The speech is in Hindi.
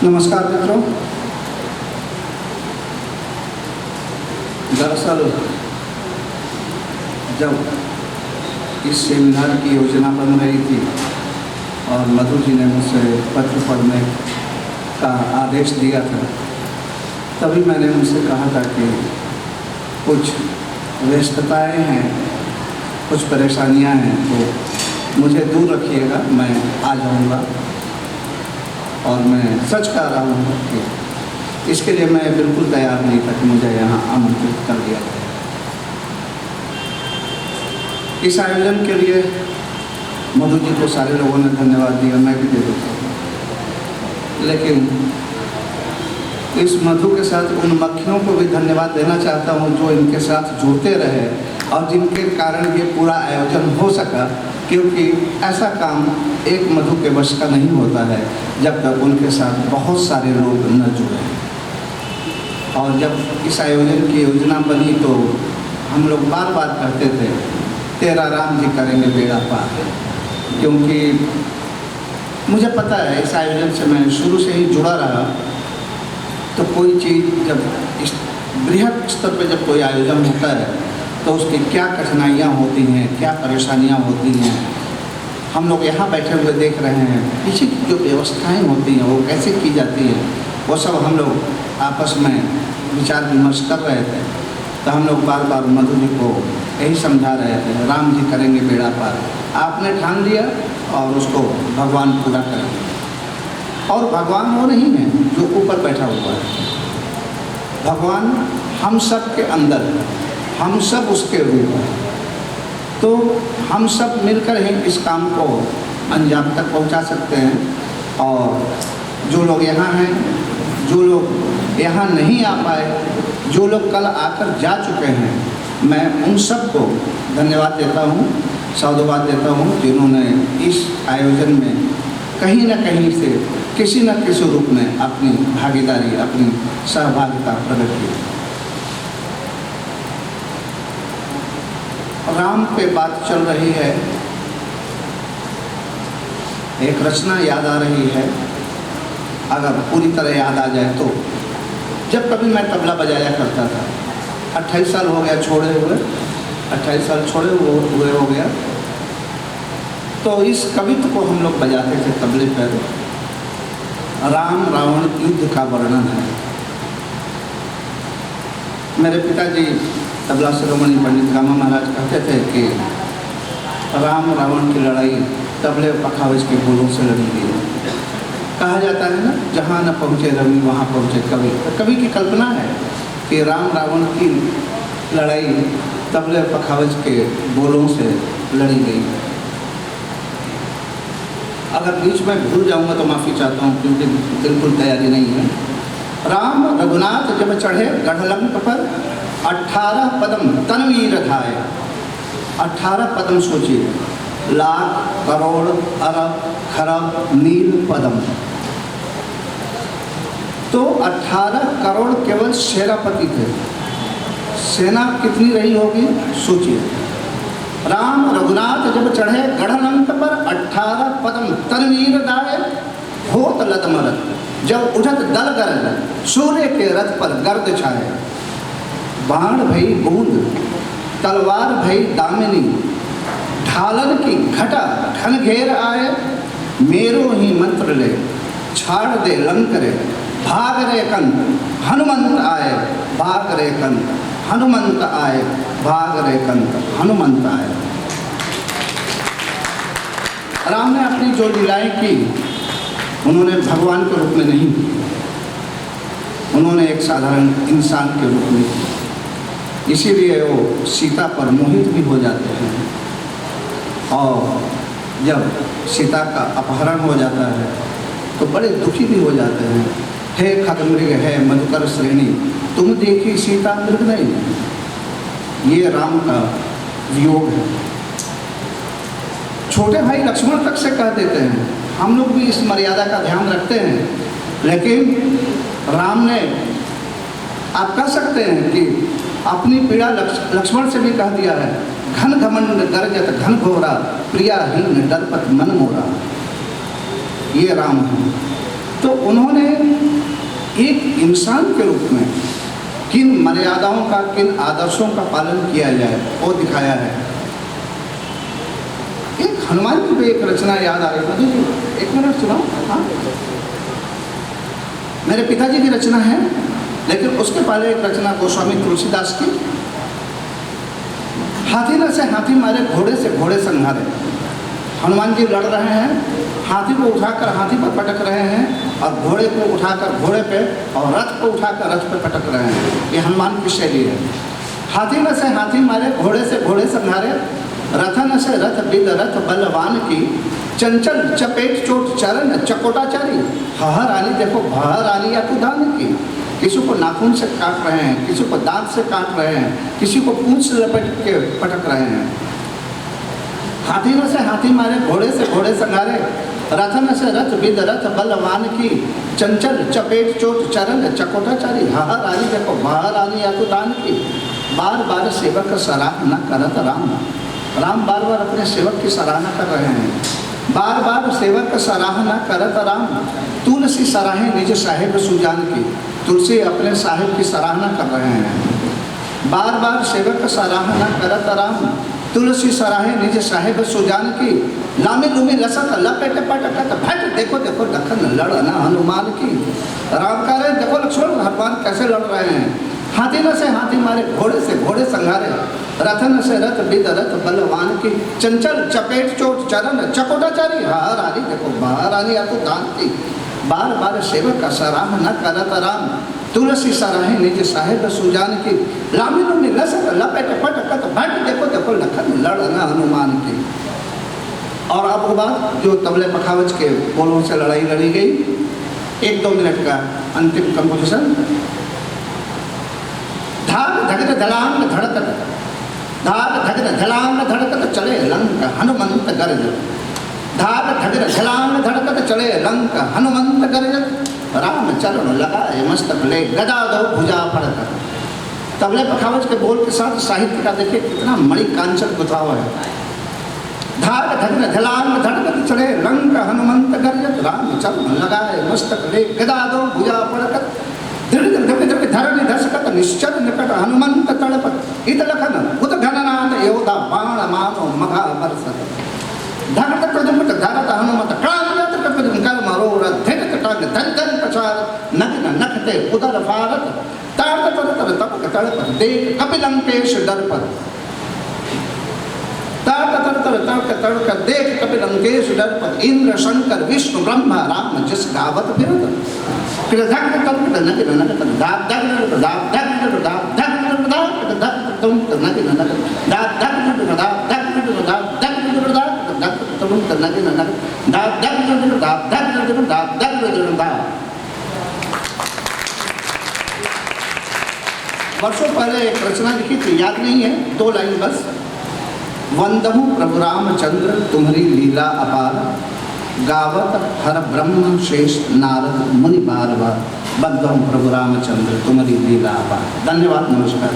नमस्कार मित्रों। दरअसल जब इस सेमिनार की योजना बन रही थी और मधु जी ने मुझसे पत्र पढ़ने का आदेश दिया था, तभी मैंने उनसे कहा था कि कुछ व्यस्तताएं हैं, कुछ परेशानियां हैं, तो मुझे दूर रखिएगा, मैं आ जाऊंगा। और मैं सच कह रहा हूँ कि इसके लिए मैं बिल्कुल तैयार नहीं था कि मुझे यहाँ आमंत्रित कर दिया गया। इस आयोजन के लिए मधु जी को सारे लोगों ने धन्यवाद दिया, मैं भी दे देता हूँ, लेकिन इस मधु के साथ उन मक्खियों को भी धन्यवाद देना चाहता हूँ जो इनके साथ जुड़ते रहे और जिनके कारण ये पूरा आयोजन हो सका, क्योंकि ऐसा काम एक मधु के वश का नहीं होता है जब तक उनके साथ बहुत सारे लोग न जुड़े। और जब इस आयोजन की योजना बनी तो हम लोग बार बार कहते थे, तेरा राम जी करेंगे बेड़ा पार, क्योंकि मुझे पता है इस आयोजन से मैं शुरू से ही जुड़ा रहा। तो कोई चीज़ जब इस बृहद स्तर पर जब कोई आयोजन होता है तो उसकी क्या कठिनाइयाँ होती हैं, क्या परेशानियाँ होती हैं, हम लोग यहाँ बैठे हुए देख रहे हैं। पीछे की जो व्यवस्थाएं होती हैं वो कैसे की जाती हैं, वो सब हम लोग आपस में विचार विमर्श कर रहे थे। तो हम लोग बार बार मधु जी को यही समझा रहे थे, राम जी करेंगे बेड़ा पार। आपने ठान लिया और उसको भगवान पूरा करेंगे। और भगवान वो नहीं है जो ऊपर बैठा हुआ है, भगवान हम सब के अंदर है, हम सब उसके रूप हैं। तो हम सब मिलकर ही इस काम को अंजाम तक पहुंचा सकते हैं। और जो लोग यहाँ हैं, जो लोग यहाँ नहीं आ पाए, जो लोग कल आकर जा चुके हैं, मैं उन सब को धन्यवाद देता हूँ, साधुवाद देता हूँ, जिन्होंने इस आयोजन में कहीं न कहीं से किसी न किसी रूप में अपनी भागीदारी, अपनी सहभागिता प्रकट की। राम पे बात चल रही है, एक रचना याद आ रही है, अगर पूरी तरह याद आ जाए तो जब कभी मैं तबला बजाया करता था, 28 साल हो गया छोड़े हुए, 28 साल छोड़े हुए हो गया, तो इस कवित्व को हम लोग बजाते थे तबले पर। राम रावण युद्ध का वर्णन है। मेरे पिताजी तबला शिरोमणि पंडित गामा महाराज कहते थे कि राम रावण की लड़ाई तबले पखावज के बोलों से लड़ी गई। कहा जाता है ना, जहाँ न पहुँचे रवि वहाँ पहुँचे कवि। तो कवि की कल्पना है कि राम रावण की लड़ाई तबले पखावज के बोलों से लड़ी गई। अगर बीच में भूल जाऊँगा तो माफ़ी चाहता हूँ, क्योंकि बिल्कुल तैयारी नहीं है। राम रघुनाथ जब चढ़े गढ़लंक पर, 18 पदम तनवीर धाय। 18 पदम सोचिए, लाख करोड़ अरब खरब नील पदम। तो 18 करोड़ केवल सेनापति थे, सेना कितनी रही होगी सोचिए। राम रघुनाथ जब चढ़े गढ़लंक पर, 18 पदम तनवीर धाय होत लदमरत। जब उठत दल गरज सूर्य के रथ पर गर्द छाए। बाण भई बूंद तलवार भई दामिनी, ढालन की घटा घन घेर आए। मेरो ही मंत्र ले छाड़ दे लंक रे, भाग रे कंत हनुमंत आए। भाग रे कंत हनुमंत आए, भाग रे कंत हनुमंत आए। राम ने अपनी जो लीलाएं की, उन्होंने भगवान के रूप में नहीं की, उन्होंने एक साधारण इंसान के रूप में की। इसीलिए वो सीता पर मोहित भी हो जाते हैं। और जब सीता का अपहरण हो जाता है तो बड़े दुखी भी हो जाते हैं। हे खगमृग है मधुकर श्रेणी, तुम देखी सीता मृग नहीं। ये राम का वियोग है। छोटे भाई लक्ष्मण तक से कह देते हैं। हम लोग भी इस मर्यादा का ध्यान रखते हैं, लेकिन राम ने, आप कह सकते हैं कि अपनी पीड़ा लक्ष्मण से भी कह दिया है। घन घमंड गर्जत घन घोरा, प्रियाहीन डरपत मन मोरा। ये राम है। तो उन्होंने एक इंसान के रूप में किन मर्यादाओं का, किन आदर्शों का पालन किया जाए वो दिखाया है। एक हनुमान जी पे एक रचना याद आ रही है, एक मिनट सुनाओ। हाँ, मेरे पिताजी की रचना है, लेकिन उसके पहले एक रचना गोस्वामी तुलसीदास की। हाथी न से हाथी मारे, घोड़े से घोड़े संघारे। हनुमान जी लड़ रहे हैं, हाथी को उठाकर हाथी पर पटक रहे हैं, और घोड़े को उठाकर घोड़े पे, और रथ को उठाकर रथ पे पटक रहे हैं। ये हनुमान की शैली है। हाथी न से हाथी मारे, घोड़े से घोड़े संघारे, रथन से रथ बिद रथ बलवान की, चंचल चपेट चोट चरण चकोटाचारी। हह रानी देखो भह रानी या दान की। किसी को नाखून से काट रहे हैं, किसी को दांत से काट रहे हैं, किसी को पूंछ से लपेट के पटक रहे हैं। हाथी न से हाथी मारे, घोड़े से घोड़े संघारे, रथन से रथ बिद रथ बलवान की, चंचल चपेट चोट चरण चकोटाचारी। हह रानी देखो भह रानी या दान की। बार बार सेवक सराहना करत राम। राम बार बार अपने सेवक की सराहना कर रहे हैं। बार बार सेवक सराहना करत राम, तुलसी सराहे निज साहेब सुजान की। तुलसी अपने साहेब की सराहना कर रहे हैं। बार बार सेवक सराहना करत राम, तुलसी सराहे निज साहेब सुजान की। लामी लुमी लसत लपेट पटकत भट, देखो देखो लखन लड़ना हनुमान की। राम कह रहे देखो लक्ष्मण भगवान कैसे लड़ रहे हैं। हाथी न से हाथी मारे, घोड़े से घोड़े संघारे, रथन से रथ बिद रथ बलवान की, चंचल चपेट चोट चरण चकोटाचारी। हह रानी देखो भह रानी या दान की। बार बार सेवक का सराहना करत राम, तुलसी सराहे निज साहेब सुजान की। लामी लुमी लसत लपेट पटकत भट, देखो देखो लखन लड़ना हनुमान की। और अब बात जो तबले पखावज के बोलों से लड़ाई लड़ी गई, 1-2 मिनट का अंतिम कंपोजिशन। धाक धगद धलांग धड़कत, धाक धगद धलांग धड़कत चले लंक हनुमंत गरज। धाक धगद धलांग धड़कत चले लंक हनुमंत गरज। राम चरण लगाए मस्तक ले, गदा दो भुजा फड़कत। तबले पखावज के बोल के साथ साहित्य का देखिए कितना मणिकांचन गुथाव है। धाक धगद धलांग धड़कत चले लंक हनुमंत गरज। राम चरण लगाए मस्तक ले, गदा दो भुजा फड़कत। धरणी धसकत निश्चल निकट हनुमंत तड़पत। इत लखन उत घननाद योधा बाण मानो मघा बरसत। धगत प्रदुमत धरत हनुमत क्रांत कपिल कर मरोड़ धिक टग धन धन पछारत। नग्न नखते उदर फारत, ताड़ तर तर तपक तड़पत। देख कपिलंकेश डरपत। ताड़ तर तर तड़क तड़क देख कपिलंकेश डरपत। इंद्र शंकर विष्णु ब्रह्मा राम जिस गावत फिरत। फिर धक तक नक नक दाब धक दाब धक दाब धक दाब धक तुम नक नक दाब धक दाब धक दाब धक दाब धक तुम नक नक दाब धक दाब धक दाब धक दाब। वर्षों पहले एक रचना लिखी थी, याद नहीं है, 2 लाइन बस। वंदहु प्रभु रामचंद्र तुम्हारी लीला अपार, गावत हर ब्रह्म श्रेष्ठ नारद मुनि बार बार। बंदहु प्रभु रामचंद्र तुम्हारी लीला अपार। धन्यवाद, नमस्कार।